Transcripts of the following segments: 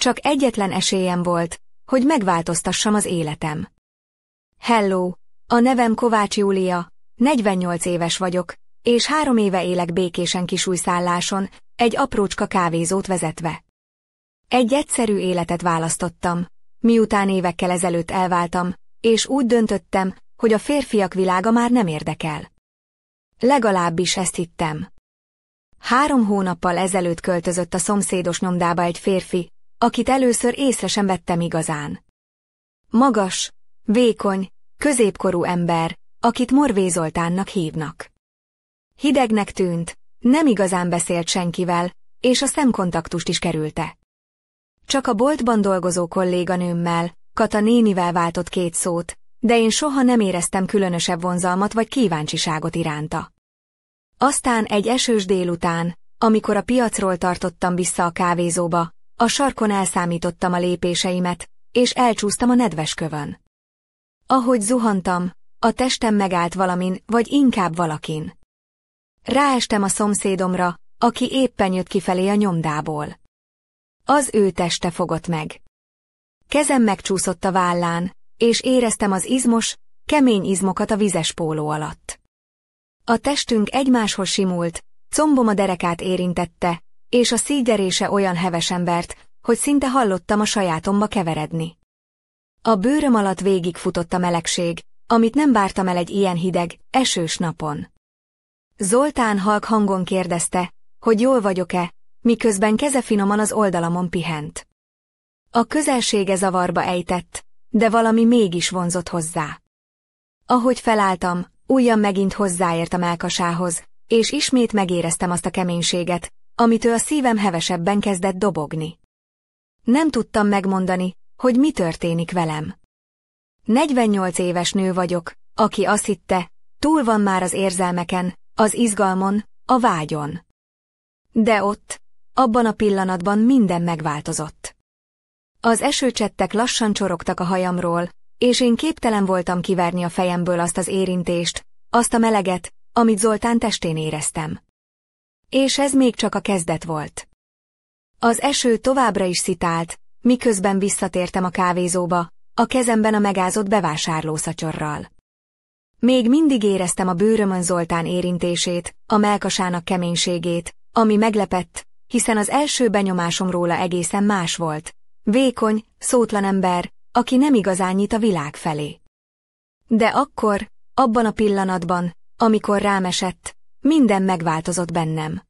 Csak egyetlen esélyem volt, hogy megváltoztassam az életem. Hello, a nevem Kovács Júlia, 48 éves vagyok, és 3 éve élek békésen kisújszálláson, egy aprócska kávézót vezetve. Egy egyszerű életet választottam, miután évekkel ezelőtt elváltam, és úgy döntöttem, hogy a férfiak világa már nem érdekel. Legalábbis ezt hittem. 3 hónappal ezelőtt költözött a szomszédos nyomdába egy férfi, akit először észre sem vettem igazán. Magas, vékony, középkorú ember, akit Morvé Zoltánnak hívnak. Hidegnek tűnt, nem igazán beszélt senkivel, és a szemkontaktust is kerülte. Csak a boltban dolgozó kolléganőmmel, Kata nénivel váltott 2 szót, de én soha nem éreztem különösebb vonzalmat vagy kíváncsiságot iránta. Aztán egy esős délután, amikor a piacról tartottam vissza a kávézóba, a sarkon elszámítottam a lépéseimet, és elcsúsztam a nedves kövön. Ahogy zuhantam, a testem megállt valamin, vagy inkább valakin. Ráestem a szomszédomra, aki éppen jött kifelé a nyomdából. Az ő teste fogott meg. Kezem megcsúszott a vállán, és éreztem az izmos, kemény izmokat a vizes póló alatt. A testünk egymáshoz simult, combom a derekát érintette, és a szígyerése olyan hevesen vert, hogy szinte hallottam a sajátomba keveredni. A bőröm alatt végigfutott a melegség, amit nem vártam el egy ilyen hideg, esős napon. Zoltán halk hangon kérdezte, hogy jól vagyok-e, miközben keze finoman az oldalamon pihent. A közelsége zavarba ejtett, de valami mégis vonzott hozzá. Ahogy felálltam, ujjam megint hozzáért a mellkasához, és ismét megéreztem azt a keménységet, amitől a szívem hevesebben kezdett dobogni. Nem tudtam megmondani, hogy mi történik velem. 48 éves nő vagyok, aki azt hitte, túl van már az érzelmeken, az izgalmon, a vágyon. De ott, abban a pillanatban minden megváltozott. Az esőcsettek lassan csorogtak a hajamról, és én képtelen voltam kiverni a fejemből azt az érintést, azt a meleget, amit Zoltán testén éreztem. És ez még csak a kezdet volt. Az eső továbbra is szitált, miközben visszatértem a kávézóba, a kezemben a megázott bevásárlószatyorral. Még mindig éreztem a bőrömön Zoltán érintését, a mellkasának keménységét, ami meglepett, hiszen az első benyomásom róla egészen más volt. Vékony, szótlan ember, aki nem igazán nyit a világ felé. De akkor, abban a pillanatban, amikor rám esett, minden megváltozott bennem.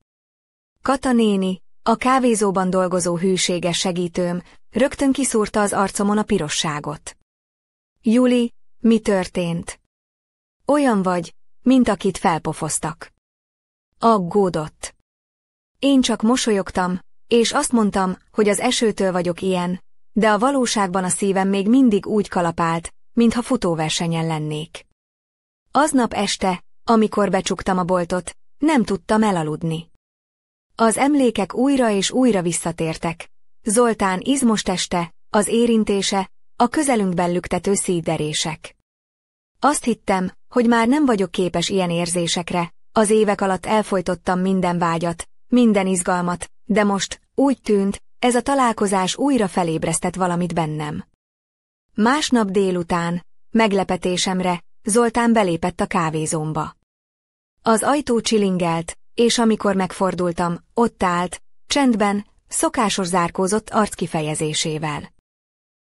Kata néni, a kávézóban dolgozó hűséges segítőm, rögtön kiszúrta az arcomon a pirosságot. Juli, mi történt? Olyan vagy, mint akit felpofoztak. Aggódott. Én csak mosolyogtam, és azt mondtam, hogy az esőtől vagyok ilyen, de a valóságban a szívem még mindig úgy kalapált, mintha futóversenyen lennék. Aznap este, amikor becsuktam a boltot, nem tudtam elaludni. Az emlékek újra és újra visszatértek. Zoltán izmos teste, az érintése, a közelünkben lüktető szívderések. Azt hittem, hogy már nem vagyok képes ilyen érzésekre, az évek alatt elfojtottam minden vágyat, minden izgalmat, de most, úgy tűnt, ez a találkozás újra felébresztett valamit bennem. Másnap délután, meglepetésemre, Zoltán belépett a kávézómba. Az ajtó csilingelt, és amikor megfordultam, ott állt, csendben, szokásos zárkózott arckifejezésével.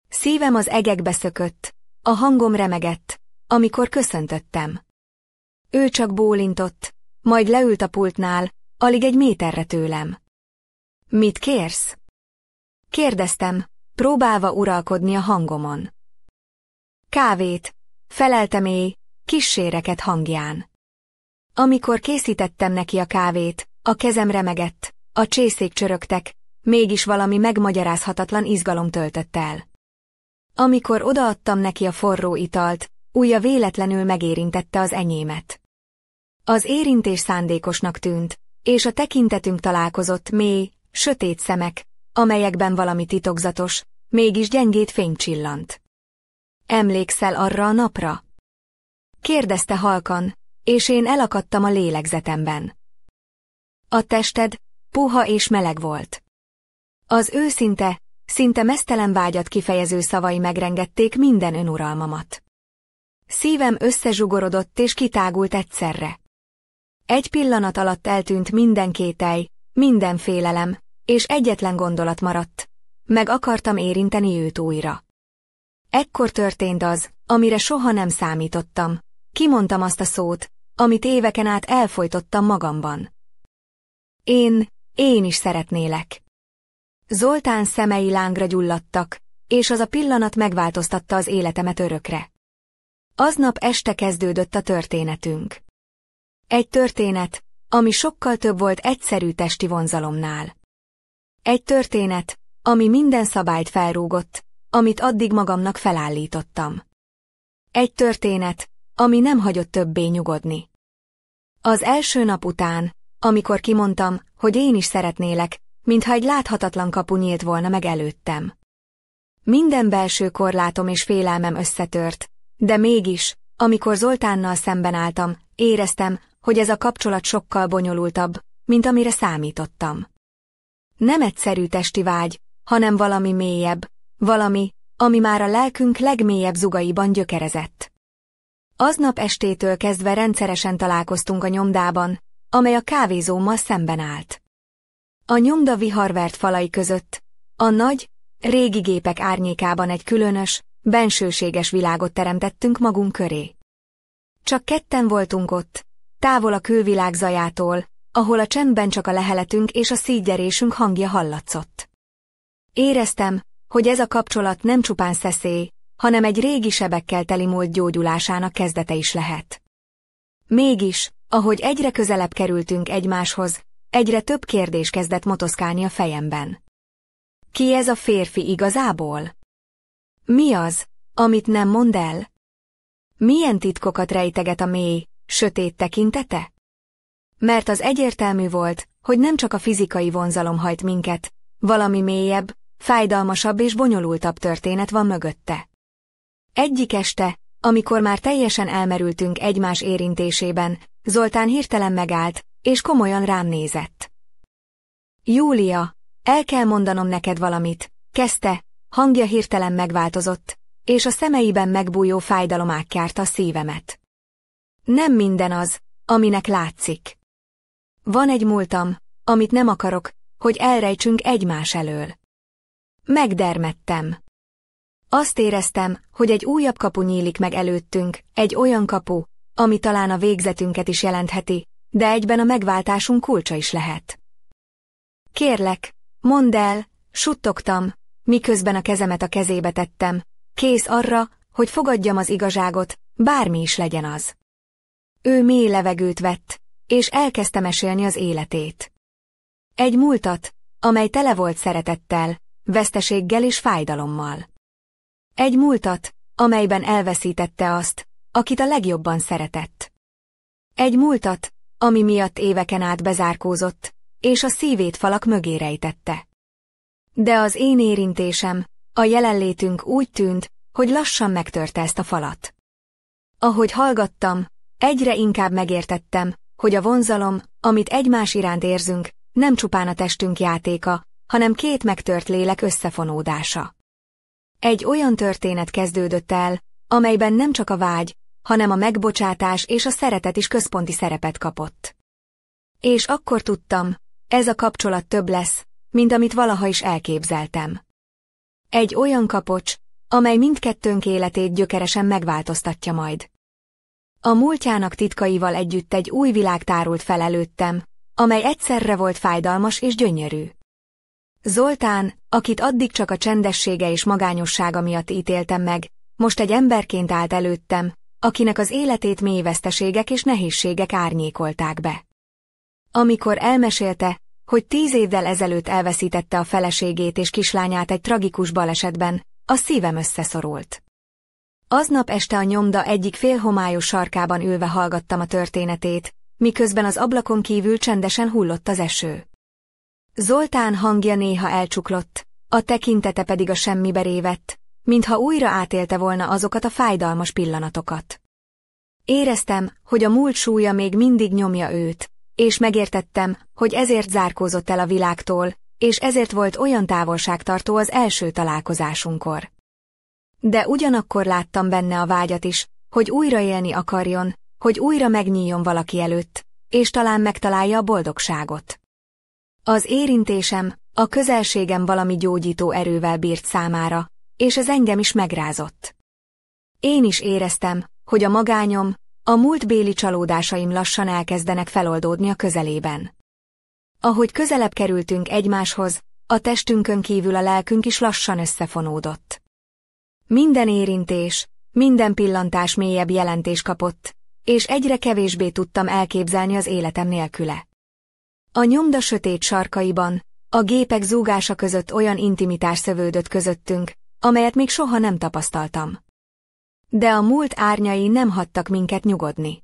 Szívem az egekbe szökött, a hangom remegett, amikor köszöntöttem. Ő csak bólintott, majd leült a pultnál, alig 1 méterre tőlem. Mit kérsz? Kérdeztem, próbálva uralkodni a hangomon. Kávét, feleltem kissé rekedt hangján. Amikor készítettem neki a kávét, a kezem remegett, a csészék csörögtek, mégis valami megmagyarázhatatlan izgalom töltött el. Amikor odaadtam neki a forró italt, ujja véletlenül megérintette az enyémet. Az érintés szándékosnak tűnt, és a tekintetünk találkozott mély, sötét szemek, amelyekben valami titokzatos, mégis gyengét fény csillant. Emlékszel arra a napra? Kérdezte halkan, és én elakadtam a lélegzetemben. A tested puha és meleg volt. Az őszinte, szinte meztelen vágyat kifejező szavai megrengették minden önuralmamat. Szívem összezsugorodott és kitágult egyszerre. Egy pillanat alatt eltűnt minden kételj, minden félelem, és egyetlen gondolat maradt. Meg akartam érinteni őt újra. Ekkor történt az, amire soha nem számítottam. Kimondtam azt a szót, amit éveken át elfojtottam magamban. Én is szeretnélek. Zoltán szemei lángra gyulladtak, és az a pillanat megváltoztatta az életemet örökre. Aznap este kezdődött a történetünk. Egy történet, ami sokkal több volt egyszerű testi vonzalomnál. Egy történet, ami minden szabályt felrúgott, amit addig magamnak felállítottam. Egy történet, ami nem hagyott többé nyugodni. Az első nap után, amikor kimondtam, hogy én is szeretnélek, mintha egy láthatatlan kapu nyílt volna meg előttem. Minden belső korlátom és félelmem összetört, de mégis, amikor Zoltánnal szemben álltam, éreztem, hogy ez a kapcsolat sokkal bonyolultabb, mint amire számítottam. Nem egyszerű testi vágy, hanem valami mélyebb, valami, ami már a lelkünk legmélyebb zugaiban gyökerezett. Aznap estétől kezdve rendszeresen találkoztunk a nyomdában, amely a kávézómmal szemben állt. A nyomda viharvert falai között, a nagy, régi gépek árnyékában egy különös, bensőséges világot teremtettünk magunk köré. Csak ketten voltunk ott, távol a külvilág zajától, ahol a csendben csak a leheletünk és a szívgyerésünk hangja hallatszott. Éreztem, hogy ez a kapcsolat nem csupán szeszély, hanem egy régi sebekkel teli múlt gyógyulásának kezdete is lehet. Mégis, ahogy egyre közelebb kerültünk egymáshoz, egyre több kérdés kezdett motoszkálni a fejemben. Ki ez a férfi igazából? Mi az, amit nem mond el? Milyen titkokat rejteget a mély, sötét tekintete? Mert az egyértelmű volt, hogy nem csak a fizikai vonzalom hajt minket, valami mélyebb, fájdalmasabb és bonyolultabb történet van mögötte. Egyik este, amikor már teljesen elmerültünk egymás érintésében, Zoltán hirtelen megállt, és komolyan rám nézett. Júlia, el kell mondanom neked valamit, kezdte, hangja hirtelen megváltozott, és a szemeiben megbújó fájdalom ágykárta a szívemet. Nem minden az, aminek látszik. Van egy múltam, amit nem akarok, hogy elrejtsünk egymás elől. Megdermedtem. Azt éreztem, hogy egy újabb kapu nyílik meg előttünk, egy olyan kapu, ami talán a végzetünket is jelentheti, de egyben a megváltásunk kulcsa is lehet. Kérlek, mondd el, suttogtam, miközben a kezemet a kezébe tettem, kész arra, hogy fogadjam az igazságot, bármi is legyen az. Ő mély levegőt vett, és elkezdte mesélni az életét. Egy múltat, amely tele volt szeretettel, veszteséggel és fájdalommal. Egy múltat, amelyben elveszítette azt, akit a legjobban szeretett. Egy múltat, ami miatt éveken át bezárkózott, és a szívét falak mögé rejtette. De az én érintésem, a jelenlétünk úgy tűnt, hogy lassan megtörte ezt a falat. Ahogy hallgattam, egyre inkább megértettem, hogy a vonzalom, amit egymás iránt érzünk, nem csupán a testünk játéka, hanem két megtört lélek összefonódása. Egy olyan történet kezdődött el, amelyben nem csak a vágy, hanem a megbocsátás és a szeretet is központi szerepet kapott. És akkor tudtam, ez a kapcsolat több lesz, mint amit valaha is elképzeltem. Egy olyan kapocs, amely mindkettőnk életét gyökeresen megváltoztatja majd. A múltjának titkaival együtt egy új világ tárult fel előttem, amely egyszerre volt fájdalmas és gyönyörű. Zoltán, akit addig csak a csendessége és magányossága miatt ítéltem meg, most egy emberként állt előttem, akinek az életét mély veszteségek és nehézségek árnyékolták be. Amikor elmesélte, hogy 10 évvel ezelőtt elveszítette a feleségét és kislányát egy tragikus balesetben, a szívem összeszorult. Aznap este a nyomda egyik félhomályos sarkában ülve hallgattam a történetét, miközben az ablakon kívül csendesen hullott az eső. Zoltán hangja néha elcsuklott, a tekintete pedig a semmibe révett, mintha újra átélte volna azokat a fájdalmas pillanatokat. Éreztem, hogy a múlt súlya még mindig nyomja őt, és megértettem, hogy ezért zárkózott el a világtól, és ezért volt olyan távolságtartó az első találkozásunkkor. De ugyanakkor láttam benne a vágyat is, hogy újra élni akarjon, hogy újra megnyíljon valaki előtt, és talán megtalálja a boldogságot. Az érintésem, a közelségem valami gyógyító erővel bírt számára, és ez engem is megrázott. Én is éreztem, hogy a magányom, a múltbéli csalódásaim lassan elkezdenek feloldódni a közelében. Ahogy közelebb kerültünk egymáshoz, a testünkön kívül a lelkünk is lassan összefonódott. Minden érintés, minden pillantás mélyebb jelentés kapott, és egyre kevésbé tudtam elképzelni az életem nélküle. A nyomda sötét sarkaiban, a gépek zúgása között olyan intimitás szövődött közöttünk, amelyet még soha nem tapasztaltam. De a múlt árnyai nem hagytak minket nyugodni.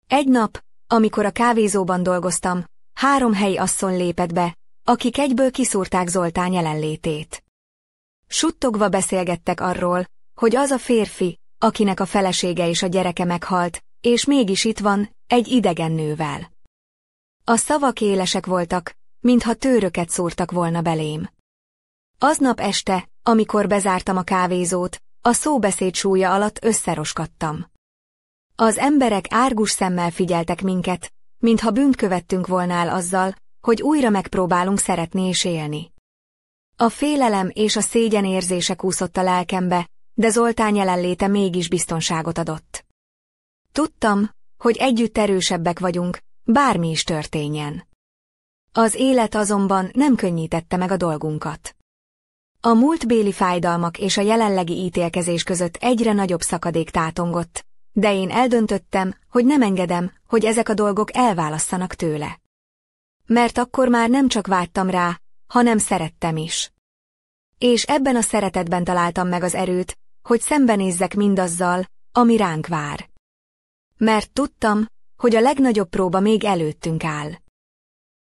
Egy nap, amikor a kávézóban dolgoztam, 3 helyi asszony lépett be, akik egyből kiszúrták Zoltán jelenlétét. Suttogva beszélgettek arról, hogy az a férfi, akinek a felesége és a gyereke meghalt, és mégis itt van, egy idegen nővel. A szavak élesek voltak, mintha tőröket szúrtak volna belém. Aznap este, amikor bezártam a kávézót, a szóbeszéd súlya alatt összeroskadtam. Az emberek árgus szemmel figyeltek minket, mintha bűnt követtünk volna el azzal, hogy újra megpróbálunk szeretni és élni. A félelem és a szégyen érzése kúszott a lelkembe, de Zoltán jelenléte mégis biztonságot adott. Tudtam, hogy együtt erősebbek vagyunk, bármi is történjen. Az élet azonban nem könnyítette meg a dolgunkat. A múltbéli fájdalmak és a jelenlegi ítélkezés között egyre nagyobb szakadék tátongott, de én eldöntöttem, hogy nem engedem, hogy ezek a dolgok elválasszanak tőle. Mert akkor már nem csak vágytam rá, hanem szerettem is. És ebben a szeretetben találtam meg az erőt, hogy szembenézzek mindazzal, ami ránk vár. Mert tudtam, hogy a legnagyobb próba még előttünk áll.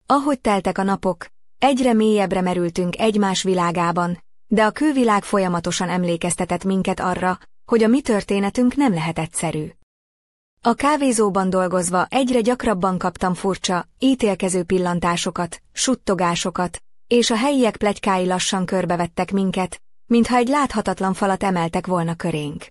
Ahogy teltek a napok, egyre mélyebbre merültünk egymás világában, de a külvilág folyamatosan emlékeztetett minket arra, hogy a mi történetünk nem lehet egyszerű. A kávézóban dolgozva egyre gyakrabban kaptam furcsa, ítélkező pillantásokat, suttogásokat, és a helyiek pletykái lassan körbevettek minket, mintha egy láthatatlan falat emeltek volna körénk.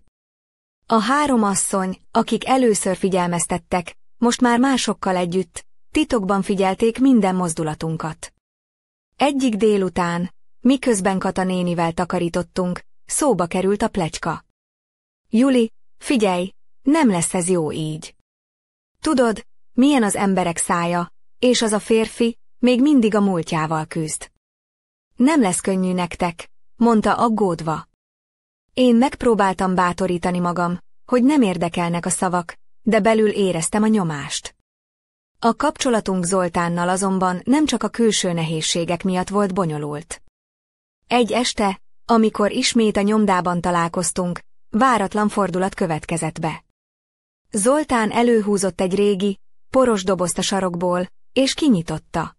A 3 asszony, akik először figyelmeztettek, most már másokkal együtt, titokban figyelték minden mozdulatunkat. Egyik délután, miközben Kata nénivel takarítottunk, szóba került a pletyka. Juli, figyelj, nem lesz ez jó így. Tudod, milyen az emberek szája, és az a férfi még mindig a múltjával küzd. Nem lesz könnyű nektek, mondta aggódva. Én megpróbáltam bátorítani magam, hogy nem érdekelnek a szavak, de belül éreztem a nyomást. A kapcsolatunk Zoltánnal azonban nem csak a külső nehézségek miatt volt bonyolult. Egy este, amikor ismét a nyomdában találkoztunk, váratlan fordulat következett be. Zoltán előhúzott egy régi, poros dobozt a sarokból, és kinyitotta.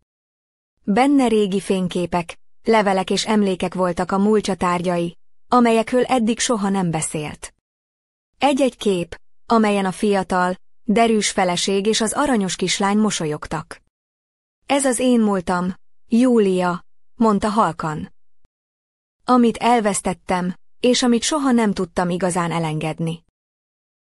Benne régi fényképek, levelek és emlékek voltak a múltja tárgyai, amelyekről eddig soha nem beszélt. Egy-egy kép, amelyen a fiatal, derűs feleség és az aranyos kislány mosolyogtak. Ez az én múltam, Júlia, mondta halkan. Amit elvesztettem, és amit soha nem tudtam igazán elengedni.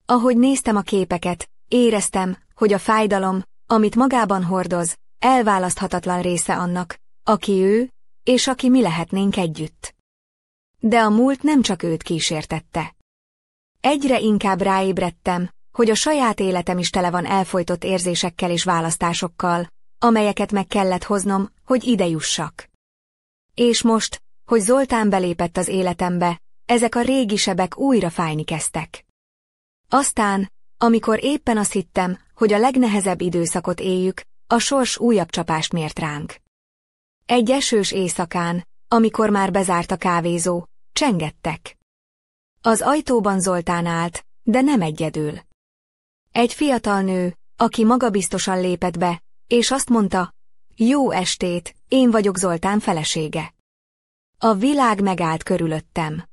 Ahogy néztem a képeket, éreztem, hogy a fájdalom, amit magában hordoz, elválaszthatatlan része annak, aki ő, és aki mi lehetnénk együtt. De a múlt nem csak őt kísértette. Egyre inkább ráébredtem, hogy a saját életem is tele van elfojtott érzésekkel és választásokkal, amelyeket meg kellett hoznom, hogy ide jussak. És most, hogy Zoltán belépett az életembe, ezek a régi sebek újra fájni kezdtek. Aztán, amikor éppen azt hittem, hogy a legnehezebb időszakot éljük, a sors újabb csapást mért ránk. Egy esős éjszakán, amikor már bezárt a kávézó, csengettek. Az ajtóban Zoltán állt, de nem egyedül. Egy fiatal nő, aki magabiztosan lépett be, és azt mondta, jó estét, én vagyok Zoltán felesége. A világ megállt körülöttem.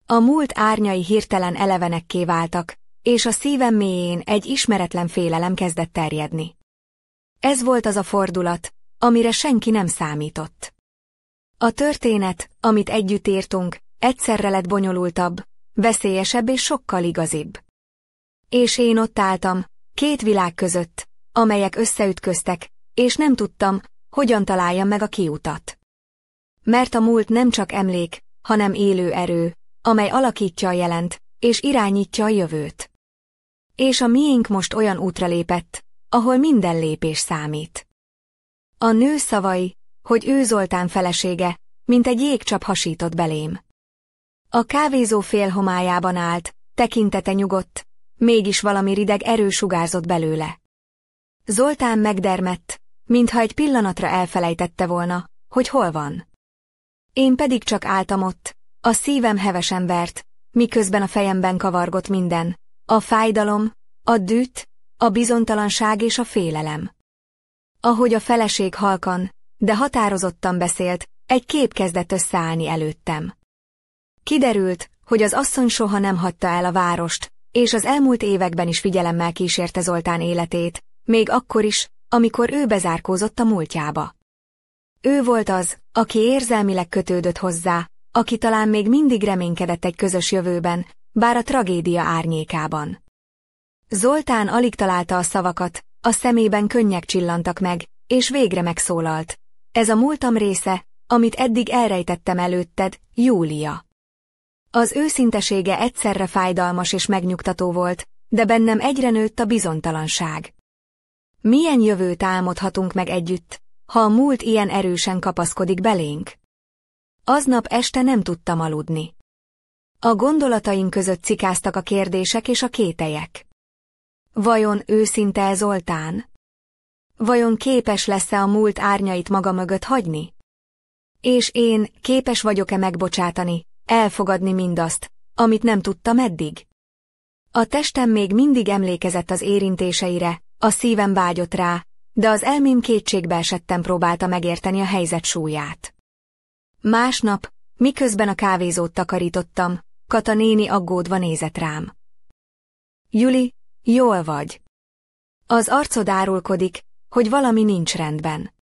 A múlt árnyai hirtelen elevenekké váltak, és a szívem mélyén egy ismeretlen félelem kezdett terjedni. Ez volt az a fordulat, amire senki nem számított. A történet, amit együtt írtunk, egyszerre lett bonyolultabb, veszélyesebb és sokkal igazibb. És én ott álltam, két világ között, amelyek összeütköztek, és nem tudtam, hogyan találjam meg a kiutat. Mert a múlt nem csak emlék, hanem élő erő, amely alakítja a jelent, és irányítja a jövőt. És a miénk most olyan útra lépett, ahol minden lépés számít. A nő szavai, hogy ő Zoltán felesége, mint egy jégcsap hasított belém. A kávézó félhomályában állt, tekintete nyugodt, mégis valami rideg erő sugárzott belőle. Zoltán megdermedt, mintha egy pillanatra elfelejtette volna, hogy hol van. Én pedig csak álltam ott, a szívem hevesen vert, miközben a fejemben kavargott minden, a fájdalom, a düh, a bizonytalanság és a félelem. Ahogy a feleség halkan, de határozottan beszélt, egy kép kezdett összeállni előttem. Kiderült, hogy az asszony soha nem hagyta el a várost, és az elmúlt években is figyelemmel kísérte Zoltán életét, még akkor is, amikor ő bezárkózott a múltjába. Ő volt az, aki érzelmileg kötődött hozzá, aki talán még mindig reménykedett egy közös jövőben, bár a tragédia árnyékában. Zoltán alig találta a szavakat, a szemében könnyek csillantak meg, és végre megszólalt. Ez a múltam része, amit eddig elrejtettem előtted, Júlia. Az őszintesége egyszerre fájdalmas és megnyugtató volt, de bennem egyre nőtt a bizonytalanság. Milyen jövőt álmodhatunk meg együtt, ha a múlt ilyen erősen kapaszkodik belénk? Aznap este nem tudtam aludni. A gondolataim között cikáztak a kérdések és a kételyek. Vajon őszinte Zoltán? Vajon képes lesz-e a múlt árnyait maga mögött hagyni? És én képes vagyok-e megbocsátani, elfogadni mindazt, amit nem tudtam eddig? A testem még mindig emlékezett az érintéseire, a szívem vágyott rá, de az elmém kétségbeesetten próbálta megérteni a helyzet súlyát. Másnap, miközben a kávézót takarítottam, Kata néni aggódva nézett rám. Juli, jól vagy? Az arcod árulkodik, hogy valami nincs rendben.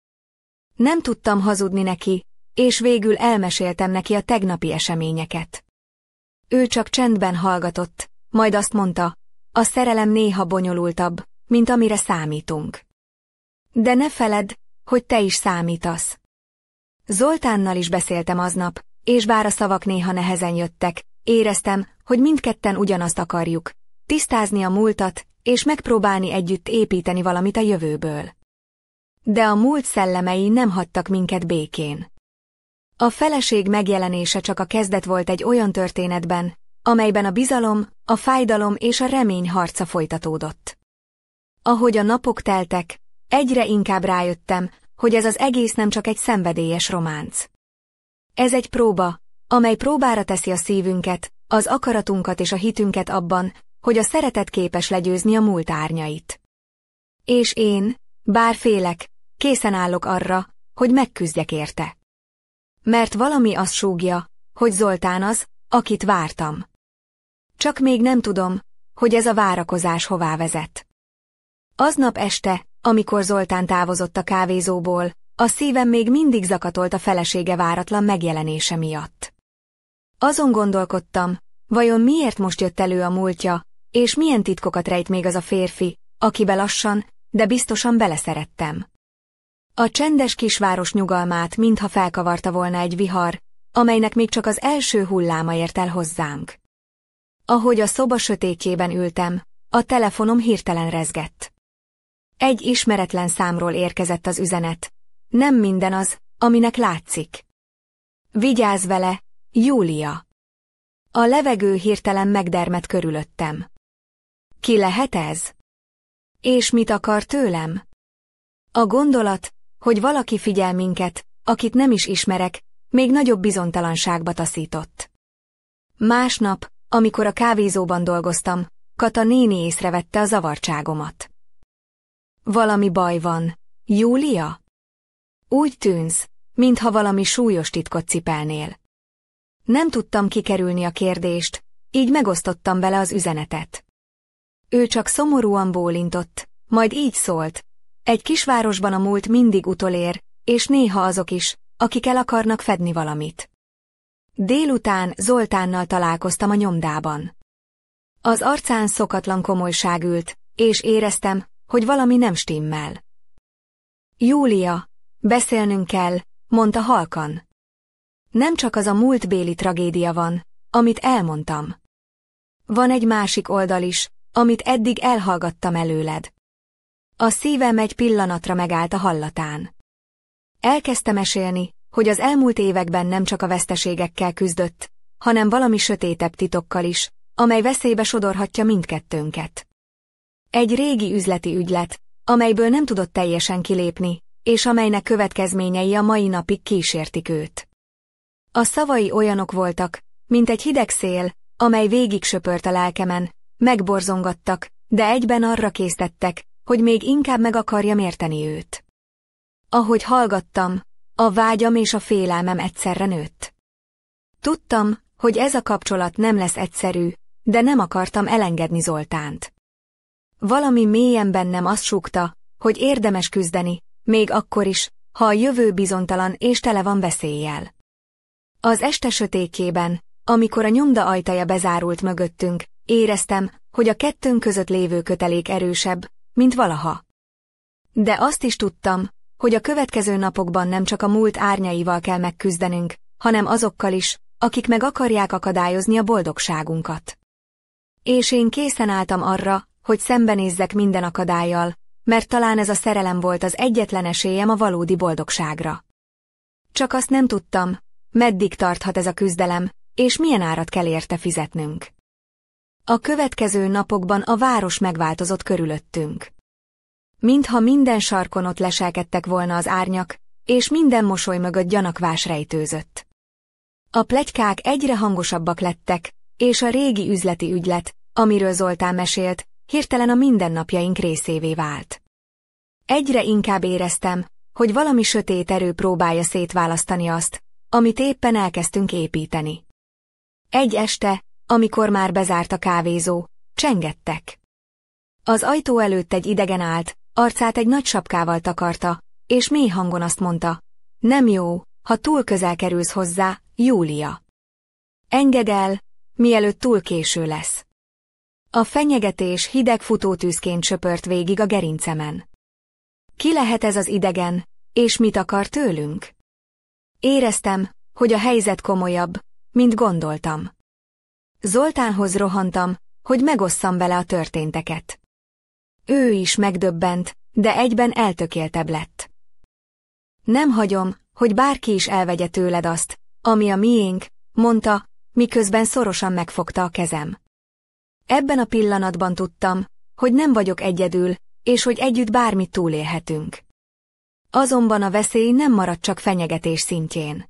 Nem tudtam hazudni neki, és végül elmeséltem neki a tegnapi eseményeket. Ő csak csendben hallgatott, majd azt mondta, a szerelem néha bonyolultabb, mint amire számítunk. De ne feledd, hogy te is számítasz. Zoltánnal is beszéltem aznap, és bár a szavak néha nehezen jöttek, éreztem, hogy mindketten ugyanazt akarjuk, tisztázni a múltat, és megpróbálni együtt építeni valamit a jövőből. De a múlt szellemei nem hagytak minket békén. A feleség megjelenése csak a kezdet volt egy olyan történetben, amelyben a bizalom, a fájdalom és a remény harca folytatódott. Ahogy a napok teltek, egyre inkább rájöttem, hogy ez az egész nem csak egy szenvedélyes románc. Ez egy próba, amely próbára teszi a szívünket, az akaratunkat és a hitünket abban, hogy a szeretet képes legyőzni a múlt árnyait. És én, bár félek, készen állok arra, hogy megküzdjek érte. Mert valami azt súgja, hogy Zoltán az, akit vártam. Csak még nem tudom, hogy ez a várakozás hová vezet. Aznap este, amikor Zoltán távozott a kávézóból, a szívem még mindig zakatolt a felesége váratlan megjelenése miatt. Azon gondolkodtam, vajon miért most jött elő a múltja, és milyen titkokat rejt még az a férfi, akibe lassan, de biztosan beleszerettem. A csendes kisváros nyugalmát mintha felkavarta volna egy vihar, amelynek még csak az első hulláma ért el hozzánk. Ahogy a szoba sötétjében ültem, a telefonom hirtelen rezgett. Egy ismeretlen számról érkezett az üzenet. Nem minden az, aminek látszik. Vigyázz vele, Júlia! A levegő hirtelen megdermedt körülöttem. Ki lehet ez? És mit akar tőlem? A gondolat, hogy valaki figyel minket, akit nem is ismerek, még nagyobb bizonytalanságba taszított. Másnap, amikor a kávézóban dolgoztam, Kata néni észrevette a zavartságomat. Valami baj van, Júlia? Úgy tűnsz, mintha valami súlyos titkot cipelnél. Nem tudtam kikerülni a kérdést, így megosztottam vele az üzenetet. Ő csak szomorúan bólintott, majd így szólt. Egy kisvárosban a múlt mindig utolér, és néha azok is, akik el akarnak fedni valamit. Délután Zoltánnal találkoztam a nyomdában. Az arcán szokatlan komolyság ült, és éreztem, hogy valami nem stimmel. Júlia, beszélnünk kell, mondta halkan. Nem csak az a múltbéli tragédia van, amit elmondtam. Van egy másik oldal is, amit eddig elhallgattam előled. A szívem egy pillanatra megállt a hallatán. Elkezdte mesélni, hogy az elmúlt években nem csak a veszteségekkel küzdött, hanem valami sötétebb titokkal is, amely veszélybe sodorhatja mindkettőnket. Egy régi üzleti ügylet, amelyből nem tudott teljesen kilépni, és amelynek következményei a mai napig kísértik őt. A szavai olyanok voltak, mint egy hideg szél, amely végig söpört a lelkemen, megborzongattak, de egyben arra késztettek, hogy még inkább meg akarjam érteni őt. Ahogy hallgattam, a vágyam és a félelmem egyszerre nőtt. Tudtam, hogy ez a kapcsolat nem lesz egyszerű, de nem akartam elengedni Zoltánt. Valami mélyen bennem azt súgta, hogy érdemes küzdeni, még akkor is, ha a jövő bizonytalan és tele van veszéllyel. Az este sötétjében, amikor a nyomda ajtaja bezárult mögöttünk, éreztem, hogy a kettőnk között lévő kötelék erősebb, mint valaha. De azt is tudtam, hogy a következő napokban nem csak a múlt árnyaival kell megküzdenünk, hanem azokkal is, akik meg akarják akadályozni a boldogságunkat. És én készen álltam arra, hogy szembenézzek minden akadállyal, mert talán ez a szerelem volt az egyetlen esélyem a valódi boldogságra. Csak azt nem tudtam, meddig tarthat ez a küzdelem, és milyen árat kell érte fizetnünk. A következő napokban a város megváltozott körülöttünk. Mintha minden sarkon ott leselkedtek volna az árnyak, és minden mosoly mögött gyanakvás rejtőzött. A pletykák egyre hangosabbak lettek, és a régi üzleti ügylet, amiről Zoltán mesélt, hirtelen a mindennapjaink részévé vált. Egyre inkább éreztem, hogy valami sötét erő próbálja szétválasztani azt, amit éppen elkezdtünk építeni. Egy este, amikor már bezárt a kávézó, csengettek. Az ajtó előtt egy idegen állt, arcát egy nagy sapkával takarta, és mély hangon azt mondta, nem jó, ha túl közel kerülsz hozzá, Júlia. Engedd el, mielőtt túl késő lesz. A fenyegetés hideg futótűzként söpört végig a gerincemen. Ki lehet ez az idegen, és mit akar tőlünk? Éreztem, hogy a helyzet komolyabb, mint gondoltam. Zoltánhoz rohantam, hogy megosszam vele a történteket. Ő is megdöbbent, de egyben eltökéltebb lett. Nem hagyom, hogy bárki is elvegye tőled azt, ami a miénk, mondta, miközben szorosan megfogta a kezem. Ebben a pillanatban tudtam, hogy nem vagyok egyedül, és hogy együtt bármit túlélhetünk. Azonban a veszély nem maradt csak fenyegetés szintjén.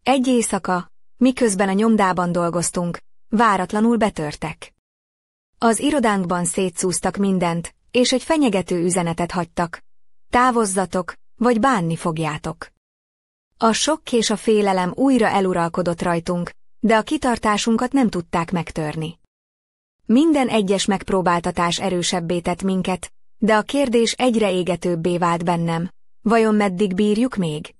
Egy éjszaka, miközben a nyomdában dolgoztunk, váratlanul betörtek. Az irodánkban szétszúztak mindent, és egy fenyegető üzenetet hagytak. Távozzatok, vagy bánni fogjátok. A sokk és a félelem újra eluralkodott rajtunk, de a kitartásunkat nem tudták megtörni. Minden egyes megpróbáltatás erősebbé tett minket, de a kérdés egyre égetőbbé vált bennem. Vajon meddig bírjuk még?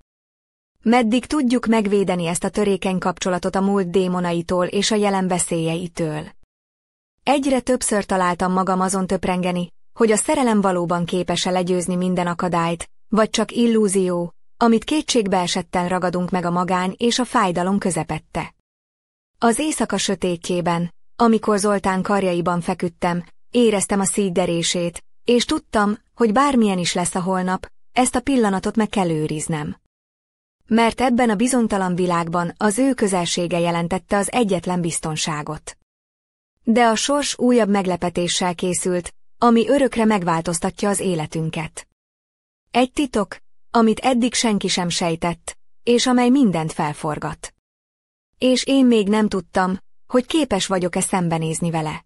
Meddig tudjuk megvédeni ezt a törékeny kapcsolatot a múlt démonaitól és a jelen veszélyeitől? Egyre többször találtam magam azon töprengeni, hogy a szerelem valóban képes-e legyőzni minden akadályt, vagy csak illúzió, amit kétségbeesetten ragadunk meg a magány és a fájdalom közepette. Az éjszaka sötétjében, amikor Zoltán karjaiban feküdtem, éreztem a szívderését, és tudtam, hogy bármilyen is lesz a holnap, ezt a pillanatot meg kell őriznem. Mert ebben a bizonytalan világban az ő közelsége jelentette az egyetlen biztonságot. De a sors újabb meglepetéssel készült, ami örökre megváltoztatja az életünket. Egy titok, amit eddig senki sem sejtett, és amely mindent felforgat. És én még nem tudtam, hogy képes vagyok-e szembenézni vele.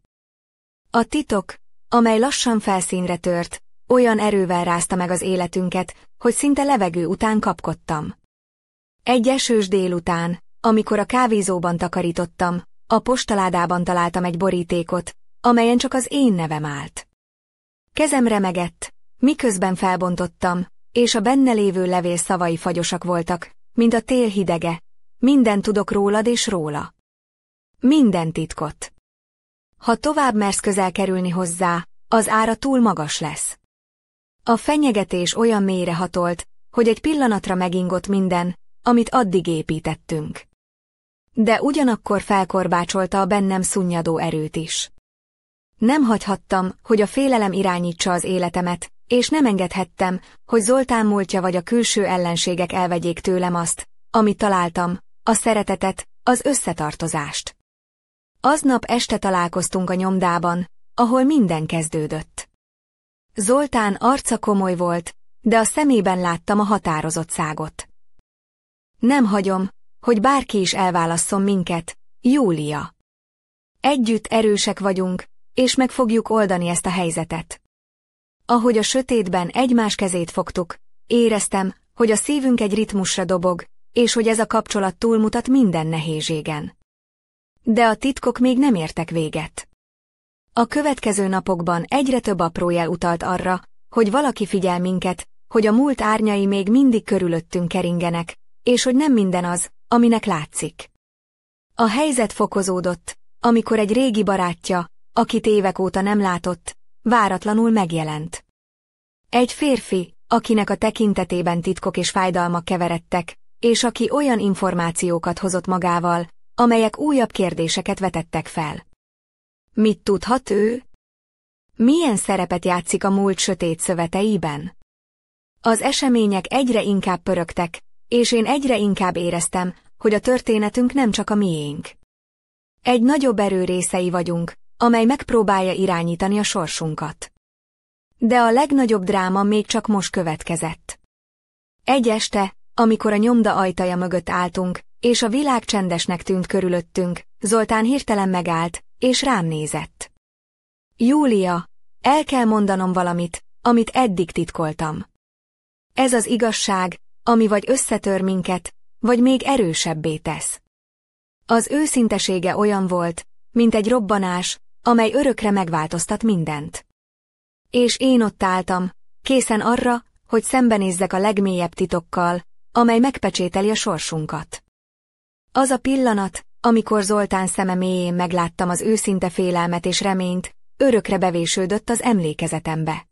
A titok, amely lassan felszínre tört, olyan erővel rázta meg az életünket, hogy szinte levegő után kapkodtam. Egy esős délután, amikor a kávézóban takarítottam, a postaládában találtam egy borítékot, amelyen csak az én nevem állt. Kezem remegett, miközben felbontottam, és a benne lévő levél szavai fagyosak voltak, mint a tél hidege. Mindent tudok rólad és róla. Minden titkot. Ha tovább mersz közel kerülni hozzá, az ára túl magas lesz. A fenyegetés olyan mélyre hatolt, hogy egy pillanatra megingott minden, amit addig építettünk. De ugyanakkor felkorbácsolta a bennem szunnyadó erőt is. Nem hagyhattam, hogy a félelem irányítsa az életemet, és nem engedhettem, hogy Zoltán múltja vagy a külső ellenségek elvegyék tőlem azt, amit találtam, a szeretetet, az összetartozást. Aznap este találkoztunk a nyomdában, ahol minden kezdődött. Zoltán arca komoly volt, de a szemében láttam a határozottságot. Nem hagyom, hogy bárki is elválasszon minket, Júlia. Együtt erősek vagyunk, és meg fogjuk oldani ezt a helyzetet. Ahogy a sötétben egymás kezét fogtuk, éreztem, hogy a szívünk egy ritmusra dobog, és hogy ez a kapcsolat túlmutat minden nehézségen. De a titkok még nem értek véget. A következő napokban egyre több apró jel utalt arra, hogy valaki figyel minket, hogy a múlt árnyai még mindig körülöttünk keringenek, és hogy nem minden az, aminek látszik. A helyzet fokozódott, amikor egy régi barátja, akit évek óta nem látott, váratlanul megjelent. Egy férfi, akinek a tekintetében titkok és fájdalmak keveredtek, és aki olyan információkat hozott magával, amelyek újabb kérdéseket vetettek fel. Mit tudhat ő? Milyen szerepet játszik a múlt sötét szöveteiben? Az események egyre inkább pörögtek, és én egyre inkább éreztem, hogy a történetünk nem csak a miénk. Egy nagyobb erő részei vagyunk, amely megpróbálja irányítani a sorsunkat. De a legnagyobb dráma még csak most következett. Egy este, amikor a nyomda ajtaja mögött álltunk, és a világ csendesnek tűnt körülöttünk, Zoltán hirtelen megállt, és rám nézett. Júlia, el kell mondanom valamit, amit eddig titkoltam. Ez az igazság, ami vagy összetör minket, vagy még erősebbé tesz. Az őszintesége olyan volt, mint egy robbanás, amely örökre megváltoztat mindent. És én ott álltam, készen arra, hogy szembenézzek a legmélyebb titokkal, amely megpecsételi a sorsunkat. Az a pillanat, amikor Zoltán szeme mélyén megláttam az őszinte félelmet és reményt, örökre bevésődött az emlékezetembe.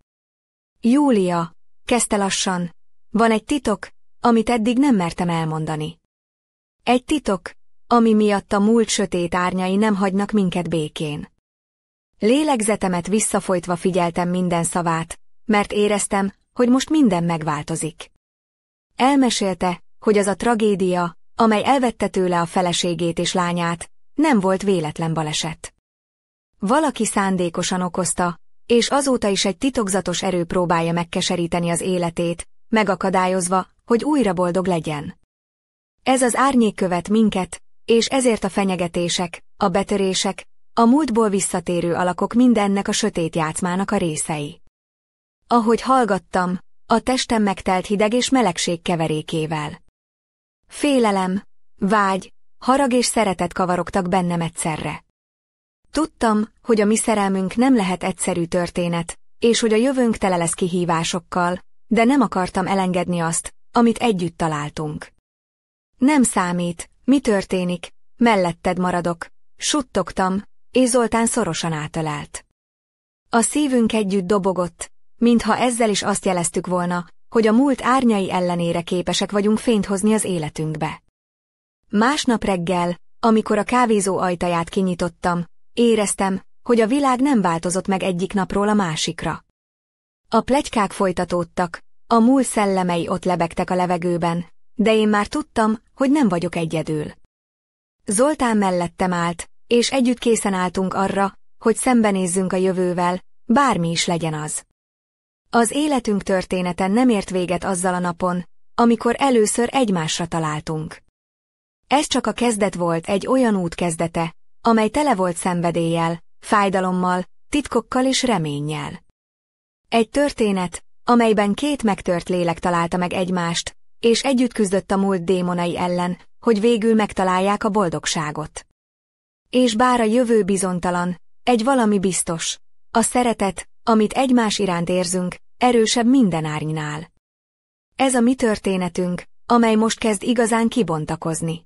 Júlia, kezdte lassan, van egy titok, amit eddig nem mertem elmondani. Egy titok, ami miatt a múlt sötét árnyai nem hagynak minket békén. Lélegzetemet visszafolytva figyeltem minden szavát, mert éreztem, hogy most minden megváltozik. Elmesélte, hogy az a tragédia, amely elvette tőle a feleségét és lányát, nem volt véletlen baleset. Valaki szándékosan okozta, és azóta is egy titokzatos erő próbálja megkeseríteni az életét, megakadályozva, hogy újra boldog legyen. Ez az árnyék követ minket, és ezért a fenyegetések, a betörések, a múltból visszatérő alakok mindennek a sötét játszmának a részei. Ahogy hallgattam, a testem megtelt hideg és melegség keverékével. Félelem, vágy, harag és szeretet kavarogtak bennem egyszerre. Tudtam, hogy a mi szerelmünk nem lehet egyszerű történet, és hogy a jövőnk tele lesz kihívásokkal, de nem akartam elengedni azt, amit együtt találtunk. Nem számít, mi történik, melletted maradok, suttogtam, és Zoltán szorosan átölelt. A szívünk együtt dobogott, mintha ezzel is azt jeleztük volna, hogy a múlt árnyai ellenére képesek vagyunk fényt hozni az életünkbe. Másnap reggel, amikor a kávézó ajtaját kinyitottam, éreztem, hogy a világ nem változott meg egyik napról a másikra. A pletykák folytatódtak, a múlt szellemei ott lebegtek a levegőben, de én már tudtam, hogy nem vagyok egyedül. Zoltán mellettem állt, és együtt készen álltunk arra, hogy szembenézzünk a jövővel, bármi is legyen az. Az életünk története nem ért véget azzal a napon, amikor először egymásra találtunk. Ez csak a kezdet volt, egy olyan út kezdete, amely tele volt szenvedéllyel, fájdalommal, titkokkal és reménnyel. Egy történet, amelyben két megtört lélek találta meg egymást, és együtt küzdött a múlt démonai ellen, hogy végül megtalálják a boldogságot. És bár a jövő bizonytalan, egy valami biztos, a szeretet, amit egymás iránt érzünk, erősebb minden árnynál. Ez a mi történetünk, amely most kezd igazán kibontakozni.